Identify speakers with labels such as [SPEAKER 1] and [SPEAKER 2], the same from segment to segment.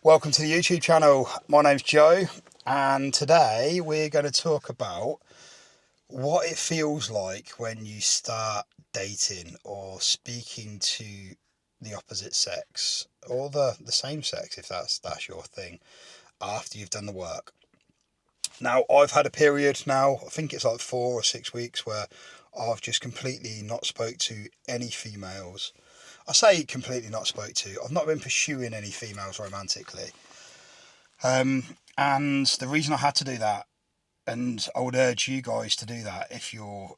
[SPEAKER 1] Welcome to the YouTube channel. My name's Joe, and today we're going to talk about what it feels like when you start dating or speaking to the opposite sex or the same sex, if that's your thing, after you've done the work. Now, I've had a period now, I think it's like 4 or 6 weeks, where I've just completely not spoke to any females. I say completely not spoke to. I've not been pursuing any females romantically. And the reason I had to do that, and I would urge you guys to do that if you're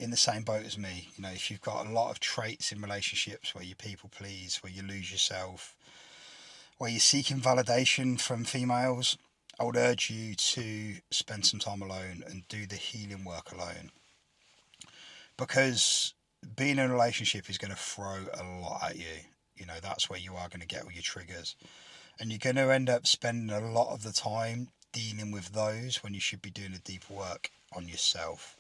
[SPEAKER 1] in the same boat as me, if you've got a lot of traits in relationships where you people please, where you lose yourself, where you're seeking validation from females, I would urge you to spend some time alone and do the healing work alone. Because being in a relationship is going to throw a lot at you. That's where you are going to get all your triggers. And you're going to end up spending a lot of the time dealing with those when you should be doing the deeper work on yourself.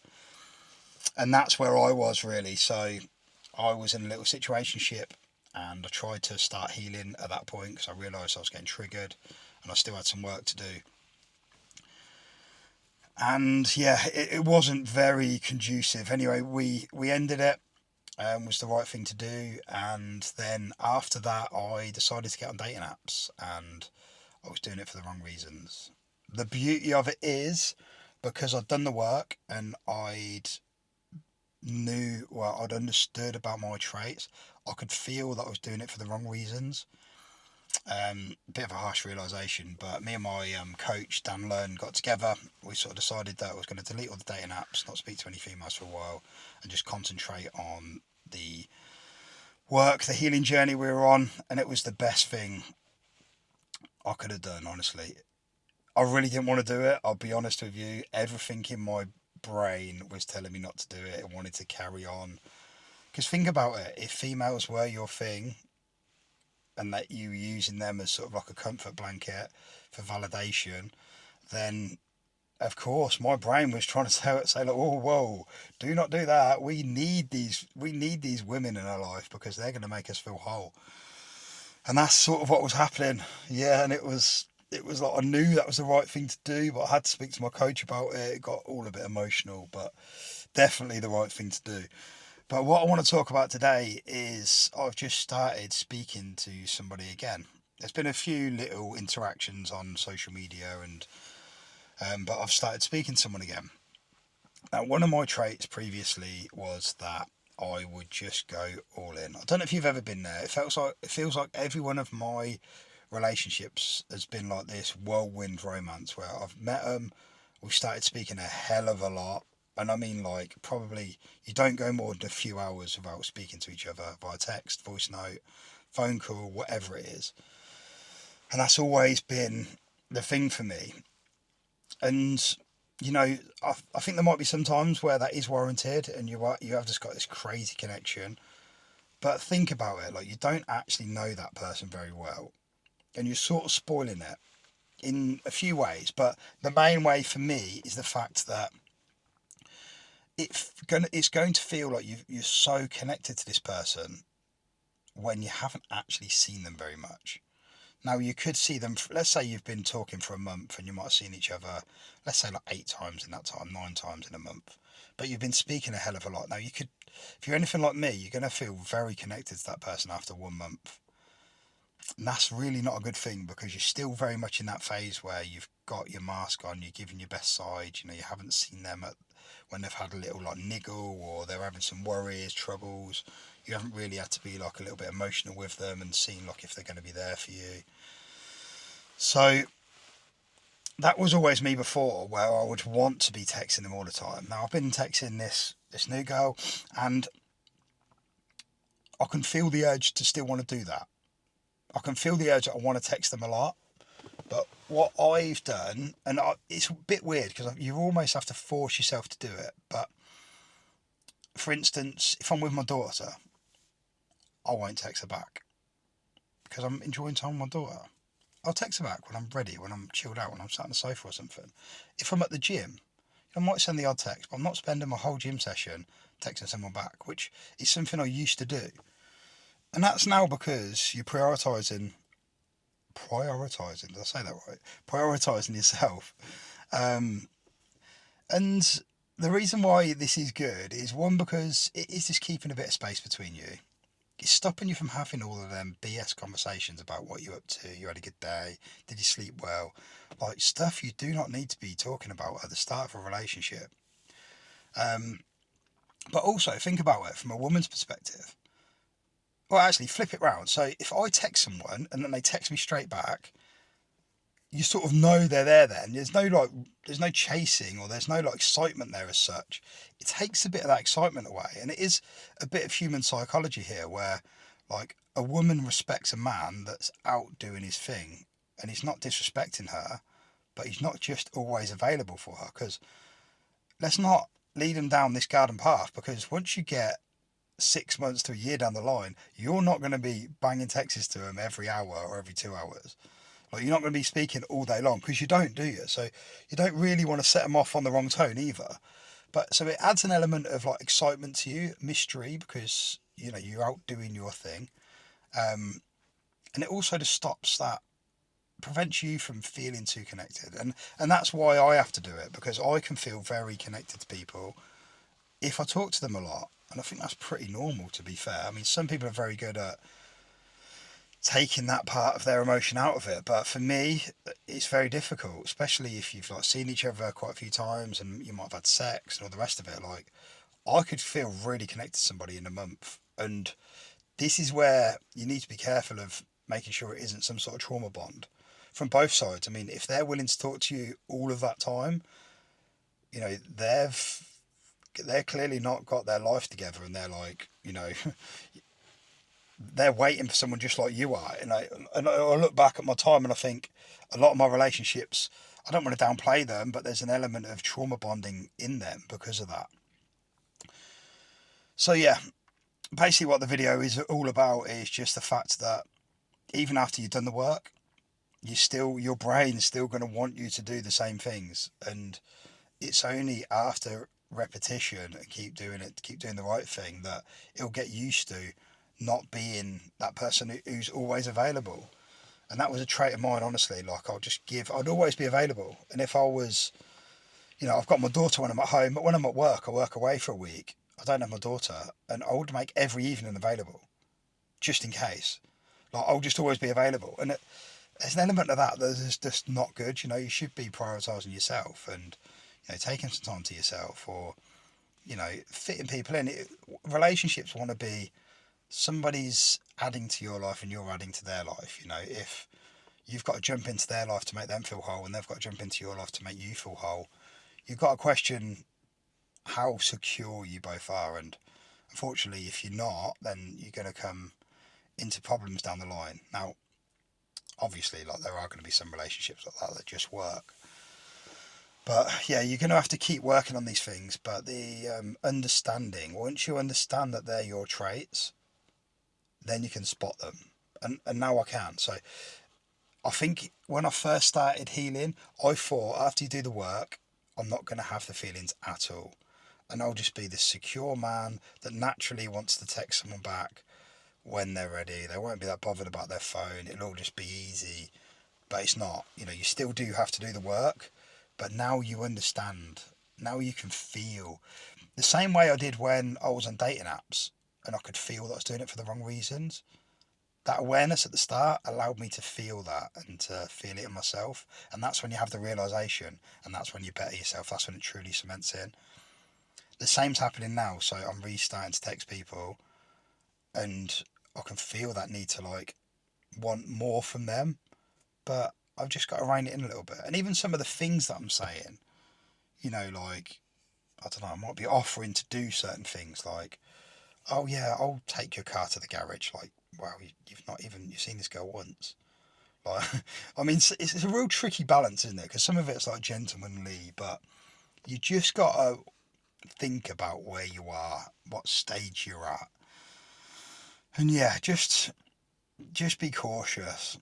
[SPEAKER 1] And that's where I was really. So I was in a little situationship and I tried to start healing at that point because I realised I was getting triggered and I still had some work to do. And yeah, it wasn't very conducive. Anyway, we ended it. Was the right thing to do, and then after that I decided to get on dating apps, and I was doing it for the wrong reasons. The beauty of it is, because I'd done the work and I'd understood about my traits, I could feel that I was doing it for the wrong reasons. A bit of a harsh realisation, but me and my coach Dan Lunn got together. We sort of decided that I was going to delete all the dating apps, not speak to any females for a while, and just concentrate on the work, the healing journey we were on. And it was the best thing I could have done, honestly. I really didn't want to do it, I'll be honest with you. Everything in my brain was telling me not to do it. I wanted to carry on. Because think about it, if females were your thing, and that you were using them as sort of like a comfort blanket for validation, then of course my brain was trying to say like, oh whoa, do not do that. We need these women in our life because they're going to make us feel whole. And that's sort of what was happening. Yeah, and it was like I knew that was the right thing to do, but I had to speak to my coach about it. It got all a bit emotional, but definitely the right thing to do. But what I want to talk about today is I've just started speaking to somebody again. There's been a few little interactions on social media, but I've started speaking to someone again. Now, one of my traits previously was that I would just go all in. I don't know if you've ever been there. It feels like every one of my relationships has been like this whirlwind romance where I've met them, we've started speaking a hell of a lot. And I mean, like, probably you don't go more than a few hours without speaking to each other via text, voice note, phone call, whatever it is. And that's always been the thing for me. And, I think there might be some times where that is warranted and you have just got this crazy connection. But think about it, like, you don't actually know that person very well. And you're sort of spoiling it in a few ways. But the main way for me is the fact that it's going to feel like you're so connected to this person when you haven't actually seen them very much. Now, you could see them, let's say you've been talking for a month and you might have seen each other, let's say like 8 times in that time, 9 times in a month. But you've been speaking a hell of a lot. Now, if you're anything like me, you're going to feel very connected to that person after 1 month. And that's really not a good thing because you're still very much in that phase where you've got your mask on, you're giving your best side, you haven't seen them when they've had a little like niggle or they're having some worries, troubles. You haven't really had to be like a little bit emotional with them and seen like if they're going to be there for you. So that was always me before, where I would want to be texting them all the time. Now I've been texting this new girl and I can feel the urge to still want to do that. I can feel the urge that I want to text them a lot. But what I've done, it's a bit weird because you almost have to force yourself to do it. But for instance, if I'm with my daughter, I won't text her back because I'm enjoying time with my daughter. I'll text her back when I'm ready, when I'm chilled out, when I'm sat on the sofa or something. If I'm at the gym, I might send the odd text, but I'm not spending my whole gym session texting someone back, which is something I used to do. And that's now because you're prioritising prioritizing. Did I say that right? Prioritizing yourself. Um, and the reason why this is good is one, because it is just keeping a bit of space between you. It's stopping you from having all of them BS conversations about what you're up to. You had a good day. Did you sleep well? Like stuff you do not need to be talking about at the start of a relationship. Um, but also think about it from a woman's perspective. Well, actually, flip it round. So if I text someone and then they text me straight back, you sort of know they're there. Then there's no chasing, or there's no like excitement there as such. It takes a bit of that excitement away, and it is a bit of human psychology here, where like a woman respects a man that's out doing his thing, and he's not disrespecting her, but he's not just always available for her. Because let's not lead him down this garden path, because once you get 6 months to a year down the line, you're not going to be banging texts to him every hour or every 2 hours. Like, you're not going to be speaking all day long, because you don't, do you? So you don't really want to set them off on the wrong tone either. But so it adds an element of like excitement to you, mystery, because you're out doing your thing, and it also just stops that, prevents you from feeling too connected, and that's why I have to do it, because I can feel very connected to people if I talk to them a lot. And I think that's pretty normal, to be fair. I mean, some people are very good at taking that part of their emotion out of it, but for me, it's very difficult, especially if you've like seen each other quite a few times and you might have had sex and all the rest of it. Like, I could feel really connected to somebody in a month, and this is where you need to be careful of making sure it isn't some sort of trauma bond from both sides. I mean, if they're willing to talk to you all of that time, they're clearly not got their life together, and they're like, they're waiting for someone just like you are. And I look back at my time and I think a lot of my relationships, I don't want to downplay them, but there's an element of trauma bonding in them because of that. So yeah, basically what the video is all about is just the fact that even after you've done the work, your brain's still going to want you to do the same things, and it's only after repetition and keep doing the right thing, that it'll get used to not being that person who's always available. And that was a trait of mine, honestly. Like, I'd always be available. And if I was, I've got my daughter when I'm at home, but when I'm at work, I work away for a week. I don't have my daughter, and I would make every evening available, just in case. Like, I'll just always be available. And there's an element of that is just not good. You should be prioritising yourself, and taking some time to yourself, or fitting people in. Relationships want to be somebody's adding to your life and you're adding to their life. If you've got to jump into their life to make them feel whole, and they've got to jump into your life to make you feel whole, you've got to question how secure you both are. And unfortunately, if you're not, then you're going to come into problems down the line. Now, obviously, like, there are going to be some relationships like that just work. But yeah, you're going to have to keep working on these things. But the understanding, once you understand that they're your traits, then you can spot them. And now I can. So I think when I first started healing, I thought after you do the work, I'm not going to have the feelings at all. And I'll just be this secure man that naturally wants to text someone back when they're ready. They won't be that bothered about their phone. It'll all just be easy. But it's not. You still do have to do the work. But now you understand. Now you can feel. The same way I did when I was on dating apps and I could feel that I was doing it for the wrong reasons. That awareness at the start allowed me to feel that and to feel it in myself. And that's when you have the realisation, and that's when you better yourself. That's when it truly cements in. The same's happening now. So I'm restarting to text people, and I can feel that need to like want more from them. But I've just got to rein it in a little bit. And even some of the things that I'm saying, like, I don't know, I might be offering to do certain things like, oh yeah, I'll take your car to the garage. Like, wow, you've seen this girl once. Like, I mean, it's a real tricky balance, isn't it? Because some of it's like gentlemanly, but you just got to think about where you are, what stage you're at. And yeah, just be cautious,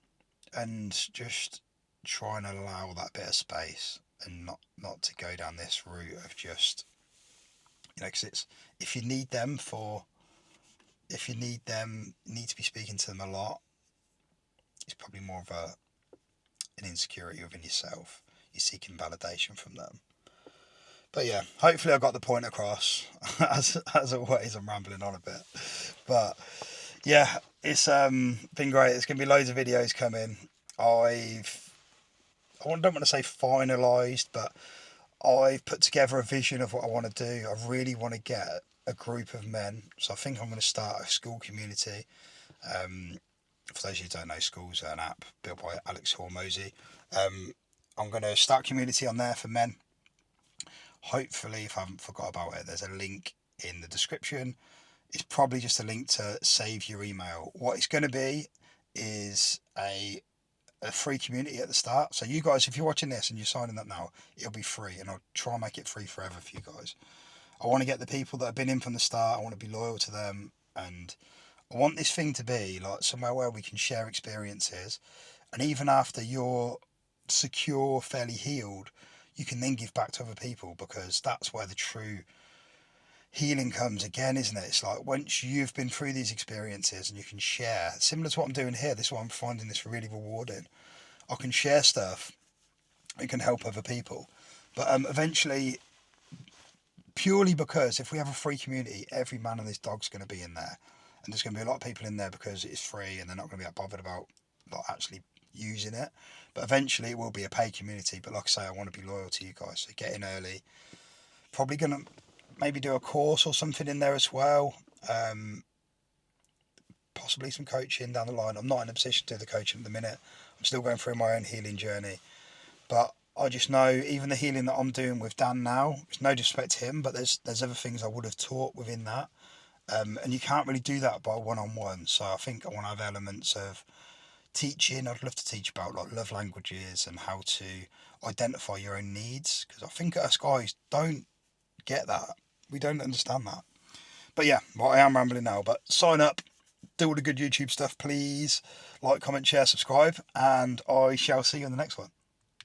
[SPEAKER 1] and just try and allow that bit of space, and not to go down this route of just, because it's, if you need them for, if you need to be speaking to them a lot, it's probably more of a an insecurity within yourself. You're seeking validation from them. But yeah, hopefully I got the point across. As always, I'm rambling on a bit. But yeah, it's been great. There's going to be loads of videos coming. I don't want to say finalised, but I've put together a vision of what I want to do. I really want to get a group of men. So I think I'm going to start a school community. For those of you who don't know, School's an app built by Alex Hormozy. I'm going to start a community on there for men. Hopefully, if I haven't forgot about it, there's a link in the description. It's probably just a link to save your email. What it's going to be is a free community at the start. So you guys, if you're watching this and you're signing up now, it'll be free, and I'll try and make it free forever for you guys. I want to get the people that have been in from the start. I want to be loyal to them, and I want this thing to be like somewhere where we can share experiences, and even after you're secure, fairly healed, you can then give back to other people, because that's where the true healing comes again, isn't it? It's like once you've been through these experiences and you can share, similar to what I'm doing here. This is why I'm finding this really rewarding. I can share stuff, it can help other people, but eventually, purely because if we have a free community, every man and his dog's going to be in there, and there's going to be a lot of people in there because it's free and they're not going to be that bothered about not actually using it. But eventually it will be a paid community. But like I say, I want to be loyal to you guys, so get in early. Probably going to maybe do a course or something in there as well. Possibly some coaching down the line. I'm not in a position to do the coaching at the minute. I'm still going through my own healing journey. But I just know, even the healing that I'm doing with Dan now, it's no disrespect to him, but there's other things I would have taught within that. And you can't really do that by one-on-one. So I think I want to have elements of teaching. I'd love to teach about like love languages and how to identify your own needs, because I think us guys don't get that. We don't understand that. But yeah, well, I am rambling now. But sign up, do all the good YouTube stuff, please. Like, comment, share, subscribe, and I shall see you in the next one.